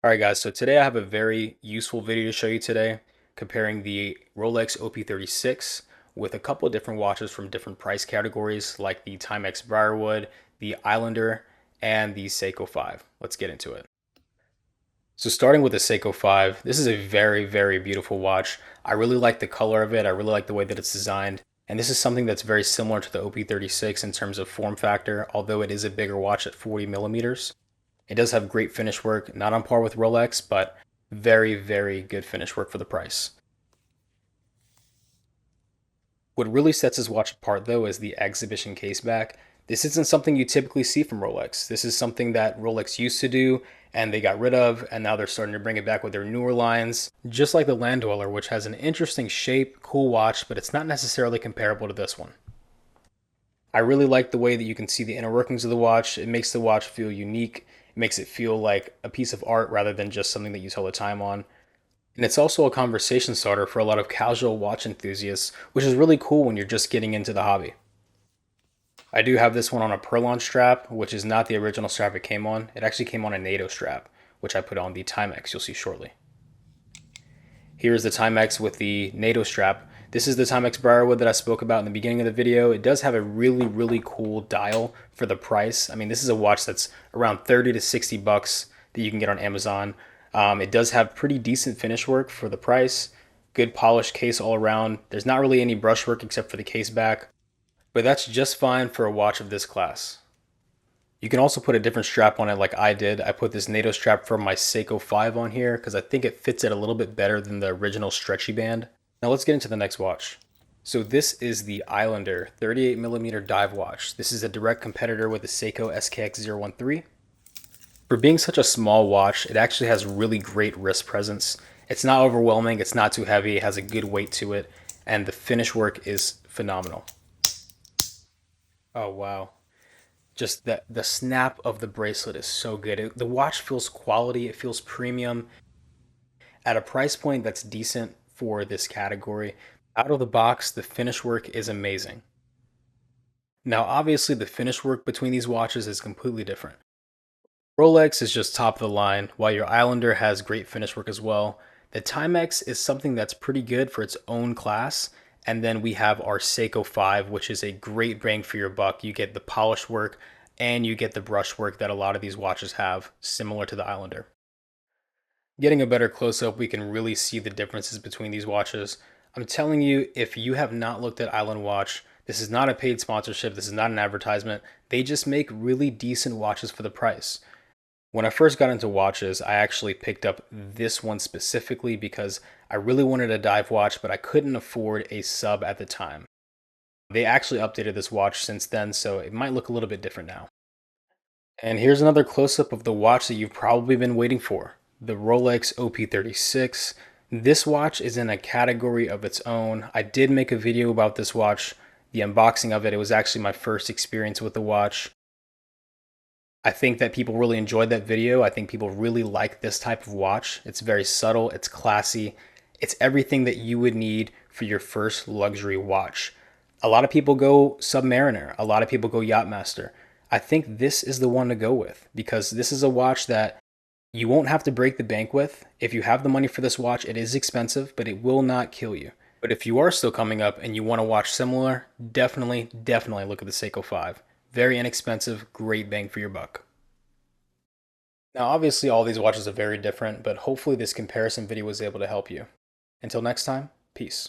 Alright guys, so today I have a very useful video to show you today comparing the Rolex OP36 with a couple of different watches from different price categories like the Timex Briarwood, the Islander, and the Seiko 5. Let's get into it. So starting with the Seiko 5, this is a very beautiful watch. I really like the color of it, I really like the way that it's designed, and this is something that's very similar to the OP36 in terms of form factor, although it is a bigger watch at 40 millimeters. It does have great finish work, not on par with Rolex, but very good finish work for the price. What really sets this watch apart though is the exhibition case back. This isn't something you typically see from Rolex. This is something that Rolex used to do and they got rid of, and now they're starting to bring it back with their newer lines. Just like the Land Dweller, which has an interesting shape, cool watch, but it's not necessarily comparable to this one. I really like the way that you can see the inner workings of the watch. It makes the watch feel unique. It makes it feel like a piece of art rather than just something that you tell the time on. And it's also a conversation starter for a lot of casual watch enthusiasts, which is really cool when you're just getting into the hobby. I do have this one on a Perlon strap, which is not the original strap it came on. It actually came on a NATO strap, which I put on the Timex you'll see shortly. Here's the Timex with the NATO strap. This is the Timex Briarwood that I spoke about in the beginning of the video. It does have a really cool dial for the price. I mean, this is a watch that's around 30 to 60 bucks that you can get on Amazon. It does have pretty decent finish work for the price. Good polished case all around. There's not really any brushwork except for the case back, but that's just fine for a watch of this class. You can also put a different strap on it like I did. I put this NATO strap from my Seiko 5 on here because I think it fits it a little bit better than the original stretchy band. Now let's get into the next watch. So this is the Islander 38mm dive watch. This is a direct competitor with the Seiko SKX013. For being such a small watch, it actually has really great wrist presence. It's not overwhelming, it's not too heavy, it has a good weight to it, and the finish work is phenomenal. Oh wow. Just the snap of the bracelet is so good. The watch feels quality, it feels premium at a price point that's decent for this category. Out of the box, the finish work is amazing. Now, obviously, the finish work between these watches is completely different. Rolex is just top of the line, while your Islander has great finish work as well. The Timex is something that's pretty good for its own class, and then we have our Seiko 5, which is a great bang for your buck. You get the polished work and you get the brush work that a lot of these watches have, similar to the Islander. Getting a better close-up, we can really see the differences between these watches. I'm telling you, if you have not looked at Island Watch, this is not a paid sponsorship, this is not an advertisement. They just make really decent watches for the price. When I first got into watches, I actually picked up this one specifically because I really wanted a dive watch, but I couldn't afford a sub at the time. They actually updated this watch since then, so it might look a little bit different now. And here's another close-up of the watch that you've probably been waiting for, the Rolex OP36. This watch is in a category of its own. I did make a video about this watch, the unboxing of it. It was actually my first experience with the watch. I think that people really enjoyed that video. I think people really like this type of watch. It's very subtle, it's classy, it's everything that you would need for your first luxury watch. A lot of people go Submariner, a lot of people go Yachtmaster. I think this is the one to go with because this is a watch that you won't have to break the bank with. If you have the money for this watch, it is expensive, but it will not kill you. But if you are still coming up and you want to watch similar, definitely look at the Seiko 5. Very inexpensive, great bang for your buck. Now, obviously, all these watches are very different, but hopefully this comparison video was able to help you. Until next time, peace.